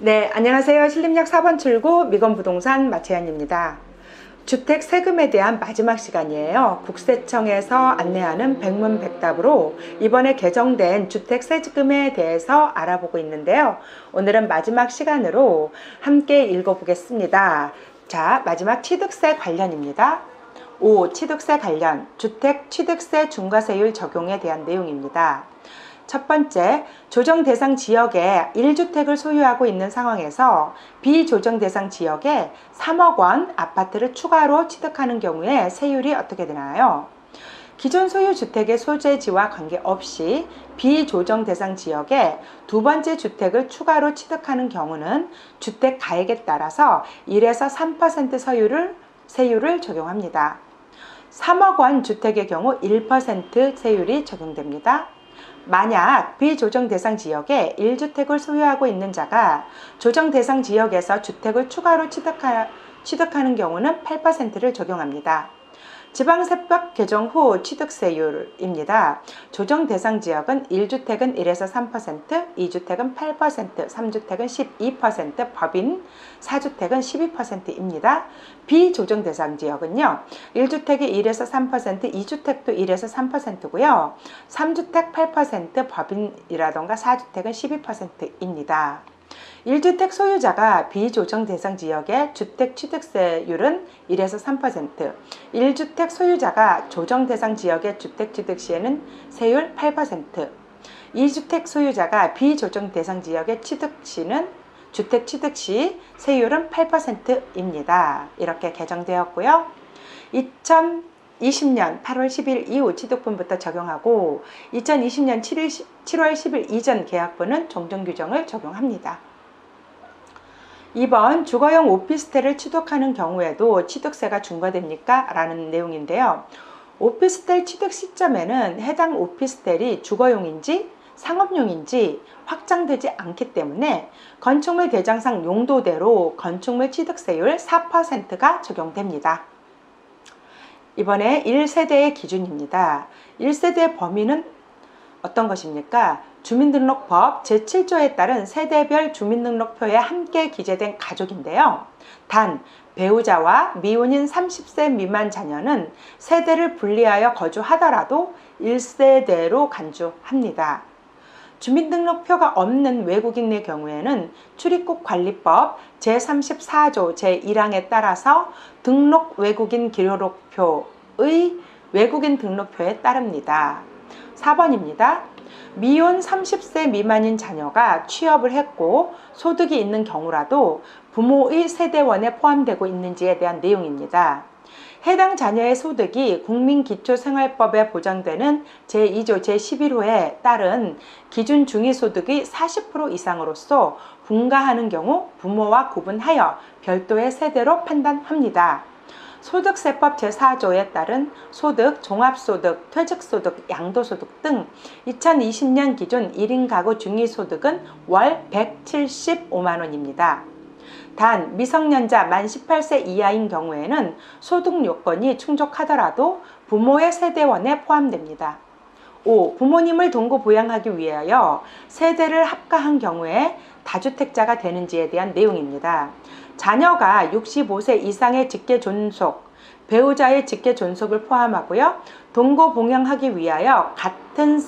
네, 안녕하세요. 신림역 4번 출구 미건부동산 마채연입니다. 주택 세금에 대한 마지막 시간이에요. 국세청에서 안내하는 백문백답으로 이번에 개정된 주택 세금에 대해서 알아보고 있는데요. 오늘은 마지막 시간으로 함께 읽어보겠습니다. 자, 마지막 취득세 관련입니다. 5. 취득세 관련 주택 취득세 중과세율 적용에 대한 내용입니다. 첫 번째, 조정 대상 지역에 1주택을 소유하고 있는 상황에서 비조정 대상 지역에 3억 원 아파트를 추가로 취득하는 경우에 세율이 어떻게 되나요? 기존 소유 주택의 소재지와 관계없이 비조정 대상 지역에 두 번째 주택을 추가로 취득하는 경우는 주택 가액에 따라서 1에서 3% 세율을 적용합니다. 3억 원 주택의 경우 1% 세율이 적용됩니다. 만약 비조정 대상 지역에 1주택을 소유하고 있는 자가 조정 대상 지역에서 주택을 추가로 취득하는 경우는 8%를 적용합니다. 지방세법 개정 후 취득세율입니다. 조정 대상 지역은 1주택은 1에서 3%, 2주택은 8%, 3주택은 12%, 법인 4주택은 12%입니다. 비조정 대상 지역은요. 1주택이 1에서 3%, 2주택도 1에서 3%고요. 3주택 8%, 법인이라던가 4주택은 12%입니다. 1주택 소유자가 비조정 대상 지역의 주택 취득세율은 1에서 3%, 1주택 소유자가 조정 대상 지역의 주택 취득 시에는 세율 8%, 2주택 소유자가 비조정 대상 지역의 주택 취득 시 세율은 8%입니다. 이렇게 개정되었고요. 2020년 8월 10일 이후 취득분부터 적용하고 2020년 7월 10일 이전 계약분은 종전 규정을 적용합니다. 2번 주거용 오피스텔을 취득하는 경우에도 취득세가 중과됩니까? 라는 내용인데요. 오피스텔 취득 시점에는 해당 오피스텔이 주거용인지 상업용인지 확정되지 않기 때문에 건축물 대장상 용도대로 건축물 취득세율 4%가 적용됩니다. 이번에 1세대의 기준입니다. 1세대의 범위는 어떤 것입니까? 주민등록법 제7조에 따른 세대별 주민등록표에 함께 기재된 가족인데요. 단 배우자와 미혼인 30세 미만 자녀는 세대를 분리하여 거주하더라도 1세대로 간주합니다. 주민등록표가 없는 외국인의 경우에는 출입국관리법 제34조 제1항에 따라서 등록 외국인 기록표의 외국인 등록표에 따릅니다. 4번입니다. 미혼 30세 미만인 자녀가 취업을 했고 소득이 있는 경우라도 부모의 세대원에 포함되고 있는지에 대한 내용입니다. 해당 자녀의 소득이 국민기초생활법에 보장되는 제2조 제11호에 따른 기준 중위소득의 40% 이상으로서 분가하는 경우 부모와 구분하여 별도의 세대로 판단합니다. 소득세법 제4조에 따른 소득, 종합소득, 퇴직소득, 양도소득 등 2020년 기준 1인 가구 중위소득은 월 175만원입니다. 단 미성년자 만 18세 이하인 경우에는 소득 요건이 충족하더라도 부모의 세대원에 포함됩니다. 5. 부모님을 동거 부양하기 위하여 세대를 합가한 경우에 다주택자가 되는지에 대한 내용입니다. 자녀가 65세 이상의 직계존속, 배우자의 직계존속을 포함하고요. 동거 봉양하기 위하여 같은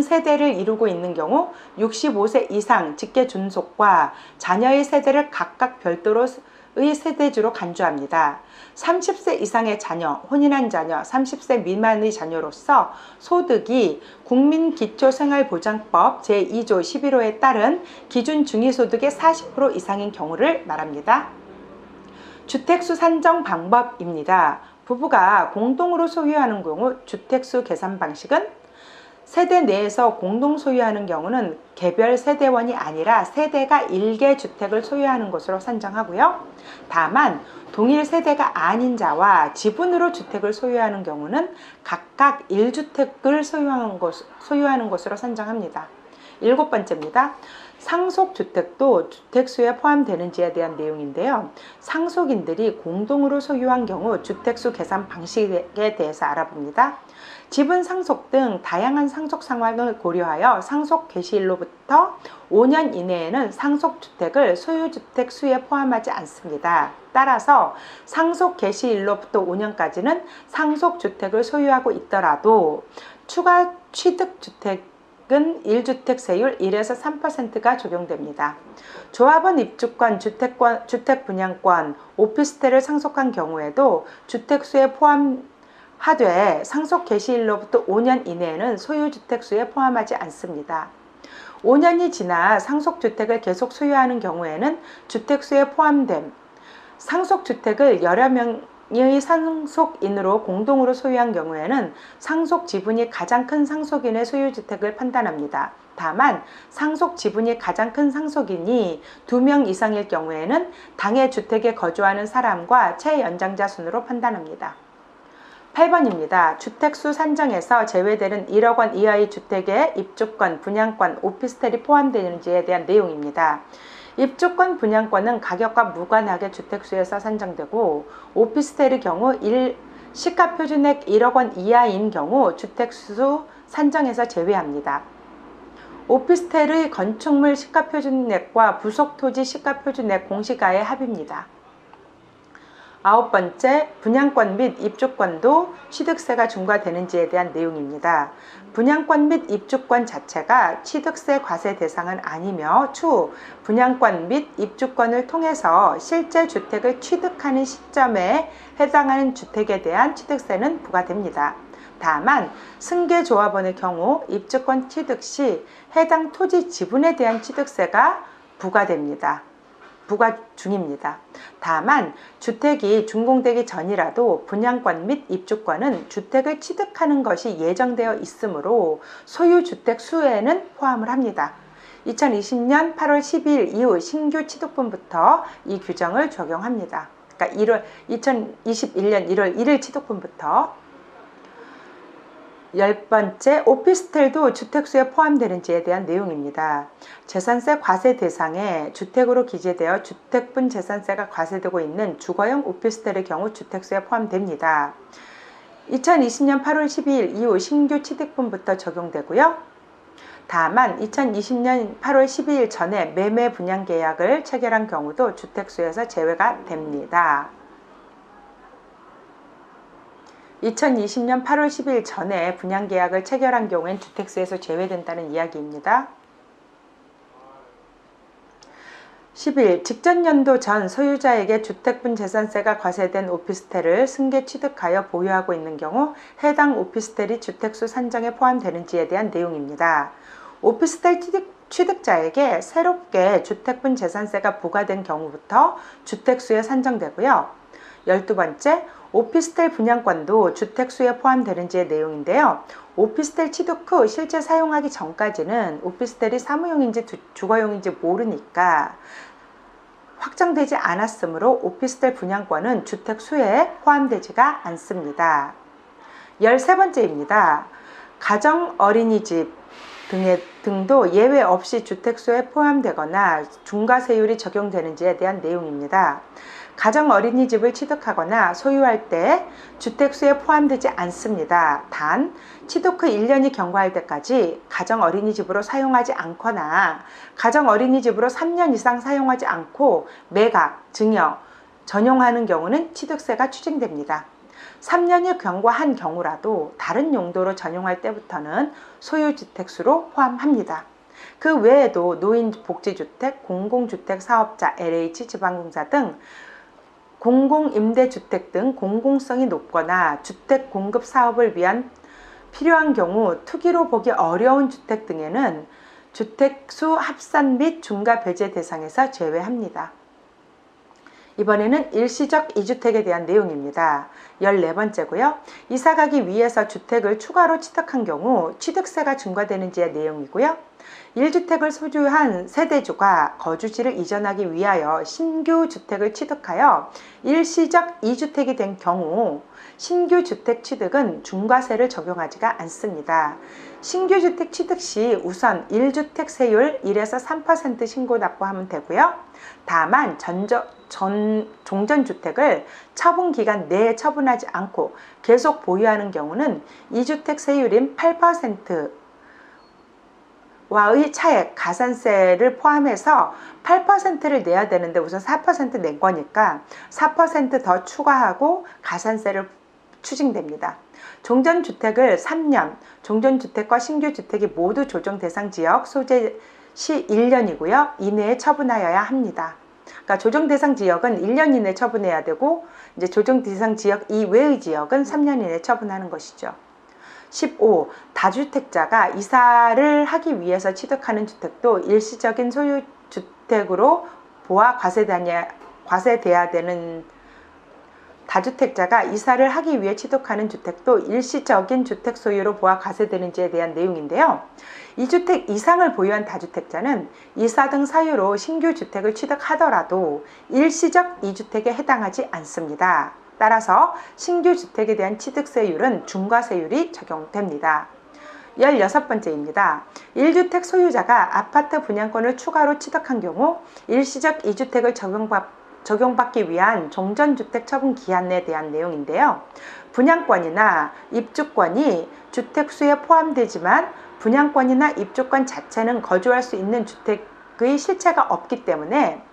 세대를 이루고 있는 경우 65세 이상 직계존속과 자녀의 세대를 각각 별도로의 세대주로 간주합니다. 30세 이상의 자녀, 혼인한 자녀, 30세 미만의 자녀로서 소득이 국민기초생활보장법 제2조 11호에 따른 기준 중위소득의 40% 이상인 경우를 말합니다. 주택수 산정 방법입니다. 부부가 공동으로 소유하는 경우 주택수 계산 방식은 세대 내에서 공동 소유하는 경우는 개별 세대원이 아니라 세대가 일개 주택을 소유하는 것으로 산정하고요. 다만 동일 세대가 아닌 자와 지분으로 주택을 소유하는 경우는 각각 1주택을 소유하는 것으로 산정합니다. 7번째입니다. 상속주택도 주택수에 포함되는지에 대한 내용인데요. 상속인들이 공동으로 소유한 경우 주택수 계산 방식에 대해서 알아봅니다. 지분 상속 등 다양한 상속 상황을 고려하여 상속 개시일로부터 5년 이내에는 상속주택을 소유주택 수에 포함하지 않습니다. 따라서 상속 개시일로부터 5년까지는 상속주택을 소유하고 있더라도 추가 취득주택은 1주택세율 1에서 3%가 적용됩니다. 조합원 입주권, 주택 분양권, 오피스텔을 상속한 경우에도 주택수에 포함하되 상속 개시일로부터 5년 이내에는 소유주택수에 포함하지 않습니다. 5년이 지나 상속주택을 계속 소유하는 경우에는 주택수에 포함됨, 상속주택을 여러 명의 상속인으로 공동으로 소유한 경우에는 상속 지분이 가장 큰 상속인의 소유주택을 판단합니다. 다만 상속 지분이 가장 큰 상속인이 2명 이상일 경우에는 당해 주택에 거주하는 사람과 채연장자 순으로 판단합니다. 8번입니다. 주택수 산정에서 제외되는 1억 원 이하의 주택에 입주권, 분양권, 오피스텔이 포함되는지에 대한 내용입니다. 입주권, 분양권은 가격과 무관하게 주택수에서 산정되고 오피스텔의 경우 시가표준액 1억 원 이하인 경우 주택수 산정에서 제외합니다. 오피스텔의 건축물 시가표준액과 부속토지 시가표준액 공시가의 합입니다. 9번째, 분양권 및 입주권도 취득세가 중과되는지에 대한 내용입니다. 분양권 및 입주권 자체가 취득세 과세 대상은 아니며 추후 분양권 및 입주권을 통해서 실제 주택을 취득하는 시점에 해당하는 주택에 대한 취득세는 부과됩니다. 다만 승계조합원의 경우 입주권 취득 시 해당 토지 지분에 대한 취득세가 부과 중입니다. 다만 주택이 준공되기 전이라도 분양권 및 입주권은 주택을 취득하는 것이 예정되어 있으므로 소유주택 수에는 포함을 합니다. 2020년 8월 12일 이후 신규 취득분부터 이 규정을 적용합니다. 그러니까 2021년 1월 1일 취득분부터. 10번째, 오피스텔도 주택수에 포함되는지에 대한 내용입니다. 재산세 과세 대상에 주택으로 기재되어 주택분 재산세가 과세되고 있는 주거용 오피스텔의 경우 주택수에 포함됩니다. 2020년 8월 12일 이후 신규 취득분부터 적용되고요. 다만 2020년 8월 12일 전에 매매 분양 계약을 체결한 경우도 주택수에서 제외가 됩니다. 2020년 8월 10일 전에 분양계약을 체결한 경우엔 주택수에서 제외된다는 이야기입니다. 11. 직전 연도 전 소유자에게 주택분 재산세가 과세된 오피스텔을 승계 취득하여 보유하고 있는 경우 해당 오피스텔이 주택수 산정에 포함되는지에 대한 내용입니다. 오피스텔 취득자에게 새롭게 주택분 재산세가 부과된 경우부터 주택수에 산정되고요. 12번째, 오피스텔 분양권도 주택수에 포함되는지의 내용인데요. 오피스텔 취득 후 실제 사용하기 전까지는 오피스텔이 사무용인지 주거용인지 모르니까 확정되지 않았으므로 오피스텔 분양권은 주택수에 포함되지가 않습니다. 13번째입니다. 가정 어린이집 등도 예외 없이 주택수에 포함되거나 중과세율이 적용되는지에 대한 내용입니다. 가정 어린이집을 취득하거나 소유할 때 주택수에 포함되지 않습니다. 단 취득 후 1년이 경과할 때까지 가정 어린이집으로 사용하지 않거나 가정 어린이집으로 3년 이상 사용하지 않고 매각, 증여, 전용하는 경우는 취득세가 추징됩니다. 3년이 경과한 경우라도 다른 용도로 전용할 때부터는 소유주택수로 포함합니다. 그 외에도 노인복지주택, 공공주택 사업자, LH 지방공사 등 공공임대주택 등 공공성이 높거나 주택 공급 사업을 위한 필요한 경우 투기로 보기 어려운 주택 등에는 주택수 합산 및 중과 배제 대상에서 제외합니다. 이번에는 일시적 이주택에 대한 내용입니다. 14번째고요. 이사가기 위해서 주택을 추가로 취득한 경우 취득세가 중과되는지의 내용이고요. 1주택을 소유한 세대주가 거주지를 이전하기 위하여 신규 주택을 취득하여 일시적 2주택이 된 경우 신규 주택 취득은 중과세를 적용하지가 않습니다. 신규 주택 취득 시 우선 1주택 세율 1에서 3% 신고 납부하면 되고요. 다만 종전주택을 처분기간 내에 처분하지 않고 계속 보유하는 경우는 2주택 세율인 8% 와의 차액 가산세를 포함해서 8%를 내야 되는데 우선 4% 낸 거니까 4% 더 추가하고 가산세를 추징됩니다. 종전주택을 3년, 종전주택과 신규주택이 모두 조정대상지역 소재 시 1년이고요. 이내에 처분하여야 합니다. 그러니까 조정대상지역은 1년 이내에 처분해야 되고 이제 조정대상지역 이외의 지역은 3년 이내에 처분하는 것이죠. 15. 다주택자가 이사를 하기 위해서 취득하는 주택도 일시적인 소유주택으로 보아 과세돼야 되는 다주택자가 이사를 하기 위해 취득하는 주택도 일시적인 주택 소유로 보아 과세되는지에 대한 내용인데요. 2주택 이상을 보유한 다주택자는 이사 등 사유로 신규 주택을 취득하더라도 일시적 2주택에 해당하지 않습니다. 따라서 신규 주택에 대한 취득세율은 중과세율이 적용됩니다. 16번째입니다. 1주택 소유자가 아파트 분양권을 추가로 취득한 경우 일시적 2주택을 적용받기 위한 종전주택 처분 기한에 대한 내용인데요. 분양권이나 입주권이 주택수에 포함되지만 분양권이나 입주권 자체는 거주할 수 있는 주택의 실체가 없기 때문에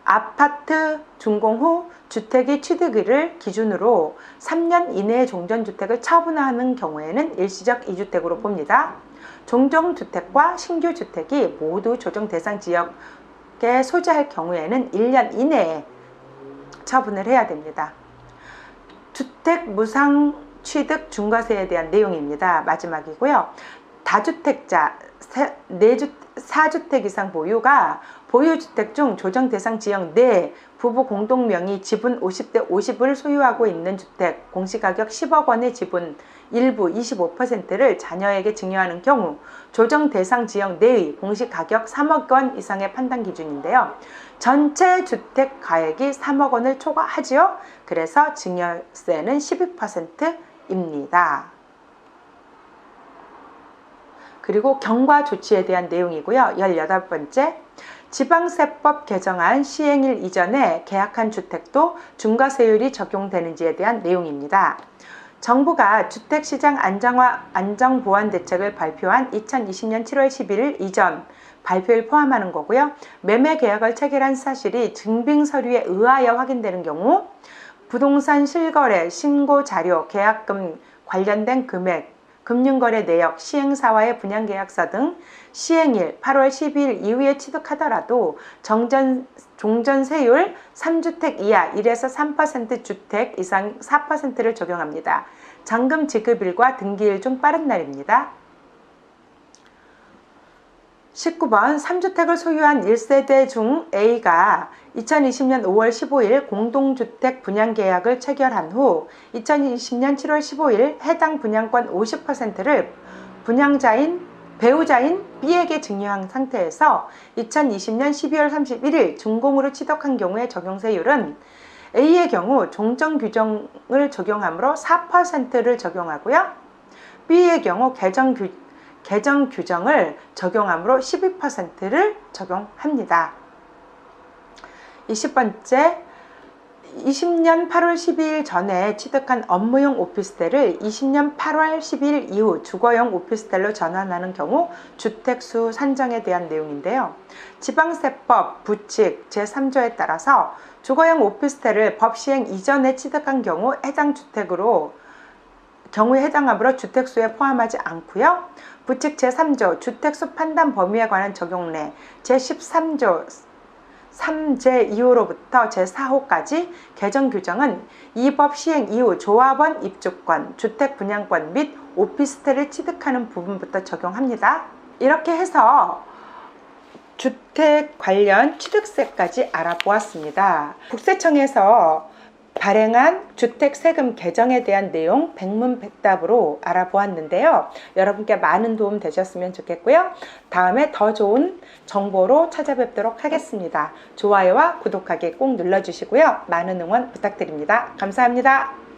아파트 준공 후 주택의 취득일을 기준으로 3년 이내에 종전주택을 처분하는 경우에는 일시적 2주택으로 봅니다. 종전주택과 신규주택이 모두 조정대상 지역에 소재할 경우에는 1년 이내에 처분을 해야 됩니다. 주택 무상 취득 중과세에 대한 내용입니다. 마지막이고요. 다주택자 4주택 이상 보유가 보유주택 중 조정대상 지역 내 부부 공동명의 지분 50대 50을 소유하고 있는 주택 공시가격 10억 원의 지분 일부 25%를 자녀에게 증여하는 경우 조정대상 지역 내의 공시가격 3억 원 이상의 판단 기준인데요. 전체 주택 가액이 3억 원을 초과하지요. 그래서 증여세는 12%입니다. 그리고 경과 조치에 대한 내용이고요. 18번째, 지방세법 개정안 시행일 이전에 계약한 주택도 중과세율이 적용되는지에 대한 내용입니다. 정부가 주택시장 안정보완 대책을 발표한 2020년 7월 11일 이전 발표를 포함하는 거고요. 매매 계약을 체결한 사실이 증빙서류에 의하여 확인되는 경우 부동산 실거래 신고 자료, 계약금 관련된 금액, 금융거래 내역, 시행사와의 분양계약서 등 시행일 8월 12일 이후에 취득하더라도 종전세율 3주택 이하 1에서 3% 주택 이상 4%를 적용합니다. 잔금 지급일과 등기일 중 빠른 날입니다. 19번 3주택을 소유한 1세대 중 A가 2020년 5월 15일 공동주택 분양계약을 체결한 후 2020년 7월 15일 해당 분양권 50%를 배우자인 B에게 증여한 상태에서 2020년 12월 31일 준공으로 취득한 경우의 적용세율은 A의 경우 종전 규정을 적용하므로 4%를 적용하고요. B의 경우 개정 규정을 적용하므로 12%를 적용합니다. 20번째, 20년 8월 12일 전에 취득한 업무용 오피스텔을 20년 8월 12일 이후 주거용 오피스텔로 전환하는 경우 주택수 산정에 대한 내용인데요. 지방세법 부칙 제3조에 따라서 주거용 오피스텔을 법 시행 이전에 취득한 경우 경우에 해당하므로 주택수에 포함하지 않고요. 부칙 제3조 주택수 판단 범위에 관한 적용례 제13조 3제 2호로부터 제4호까지 개정 규정은 이 법 시행 이후 조합원 입주권, 주택 분양권 및 오피스텔을 취득하는 부분부터 적용합니다. 이렇게 해서 주택 관련 취득세까지 알아보았습니다. 국세청에서 발행한 주택 세금 개정에 대한 내용 백문백답으로 알아보았는데요. 여러분께 많은 도움 되셨으면 좋겠고요. 다음에 더 좋은 정보로 찾아뵙도록 하겠습니다. 좋아요와 구독하기 꼭 눌러주시고요. 많은 응원 부탁드립니다. 감사합니다.